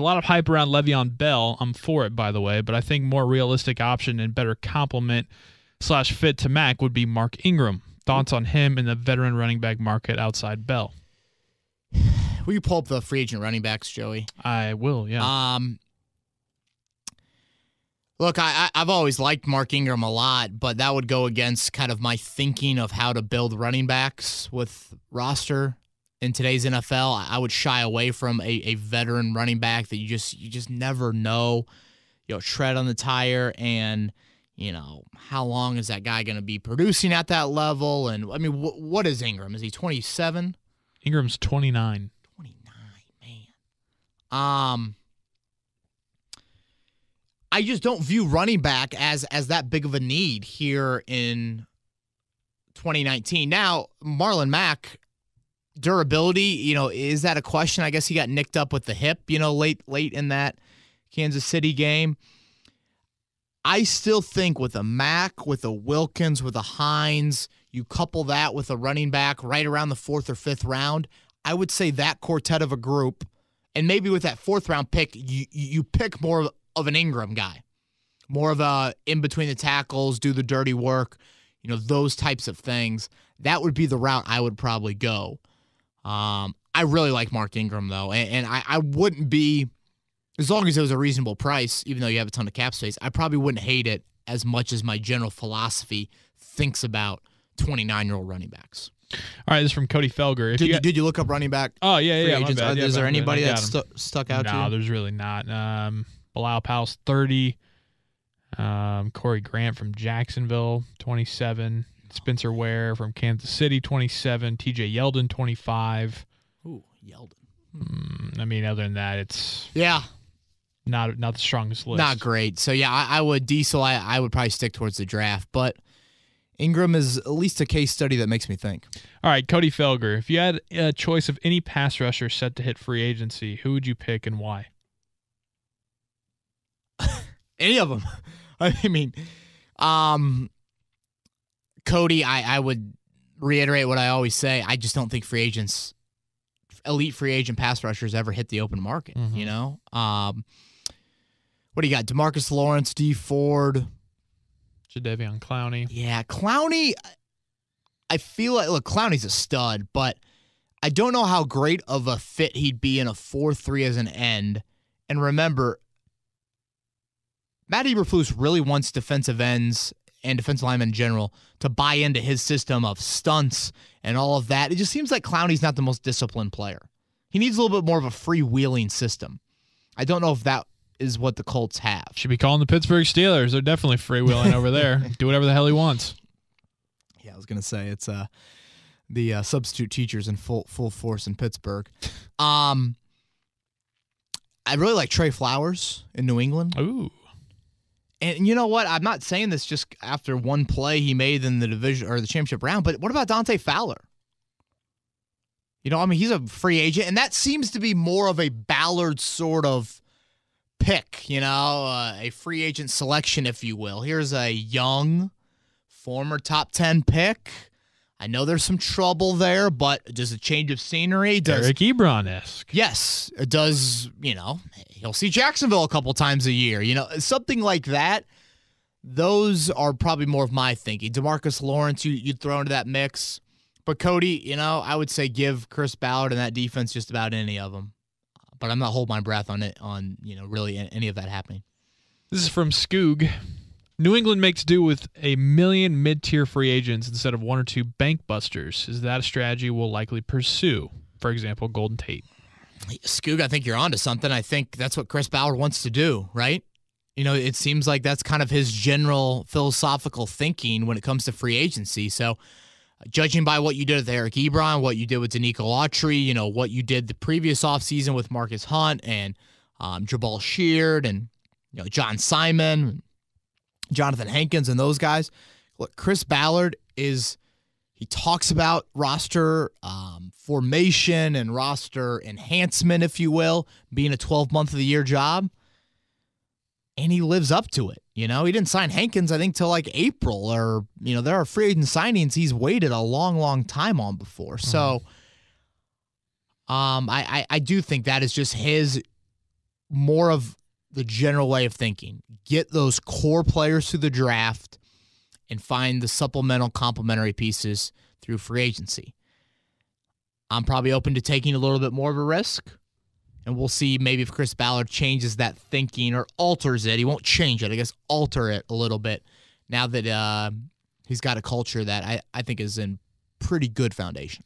A lot of hype around Le'Veon Bell. I'm for it, by the way, but I think more realistic option and better complement / fit to Mac would be Mark Ingram. Thoughts on him in the veteran running back market outside Bell? Will you pull up the free agent running backs, Joey? I will, yeah. Look, I've always liked Mark Ingram a lot, but that would go against kind of my thinking of how to build running backs with roster in today's NFL. I would shy away from a veteran running back that you just never know, tread on the tire, and how long is that guy going to be producing at that level? And I mean, what is Ingram? Is he 27? Ingram's 29. 29, man. I just don't view running back as that big of a need here in 2019. Now, Marlon Mack, durability, is that a question? I guess he got nicked up with the hip, late in that Kansas City game. I still think with a Mack, with a Wilkins, with a Hines, you couple that with a running back right around the 4th or 5th round, I would say that quartet of a group, and maybe with that 4th round pick, you pick more of an Ingram guy, more of a in between the tackles, do the dirty work, those types of things. That would be the route I would probably go. I really like Mark Ingram, though, and I wouldn't be, as long as it was a reasonable price, even though you have a ton of cap space, I probably wouldn't hate it as much as my general philosophy thinks about 29-year-old running backs. All right, this is from Cody Felger. Did you look up running back? Oh, yeah. My bad. Is there anybody that stuck out to you? No, there's really not. Bilal Powell's 30. Corey Grant from Jacksonville, 27. Spencer Ware from Kansas City, 27. TJ Yeldon, 25. Ooh, Yeldon. I mean, other than that, it's not the strongest list. Not great. So, yeah, I would Diesel. I would probably stick towards the draft. But Ingram is at least a case study that makes me think. All right, Cody Felger. If you had a choice of any pass rusher set to hit free agency, who would you pick and why? Any of them. I mean, Cody, I would reiterate what I always say. I just don't think elite free agent pass rushers ever hit the open market, What do you got? DeMarcus Lawrence, D. Ford. Jadeveon Clowney. Yeah, Clowney, I feel like, look, Clowney's a stud, but I don't know how great of a fit he'd be in a 4-3 as an end. And remember, Matt Eberflus really wants defensive ends and defensive linemen in general to buy into his system of stunts and all of that. It just seems like Clowney's not the most disciplined player. He needs a little bit more of a freewheeling system. I don't know if that is what the Colts have. Should be calling the Pittsburgh Steelers. They're definitely freewheeling over there. Do whatever the hell he wants. Yeah, I was going to say it's the substitute teachers in full force in Pittsburgh. I really like Trey Flowers in New England. Ooh. And you know what? I'm not saying this just after one play he made in the division or the championship round, but what about Dante Fowler? He's a free agent, and that seems to be more of a Ballard sort of pick, a free agent selection, if you will. Here's a young, former top 10 pick. I know there's some trouble there, but does a change of scenery? Eric Ebron-esque. Yes. It does, he'll see Jacksonville a couple times a year. Something like that. Those are probably more of my thinking. DeMarcus Lawrence, you'd throw into that mix. But Cody, I would say give Chris Ballard and that defense just about any of them. But I'm not holding my breath on it, really any of that happening. This is from Skoog. New England makes do with a million mid-tier free agents instead of one or two bank busters. Is that a strategy we'll likely pursue? For example, Golden Tate. Skoog, I think you're onto something. I think that's what Chris Ballard wants to do, right? It seems like that's kind of his general philosophical thinking when it comes to free agency. So, judging by what you did with Eric Ebron, what you did with Danico Autry, what you did the previous offseason with Marcus Hunt and Jabal Sheard and John Simon, Jonathan Hankins, and those guys. Look, Chris Ballard he talks about roster formation and roster enhancement, if you will, being a 12-month-of-the-year job. And he lives up to it. He didn't sign Hankins, I think, till like April, or, there are free agent signings he's waited a long, long time on before. So I do think that is just his more of the general way of thinking. Get those core players through the draft and find the supplemental complementary pieces through free agency. I'm probably open to taking a little bit more of a risk, and we'll see maybe if Chris Ballard changes that thinking or alters it. He won't change it, I guess alter it a little bit now that he's got a culture that I think is in pretty good foundation.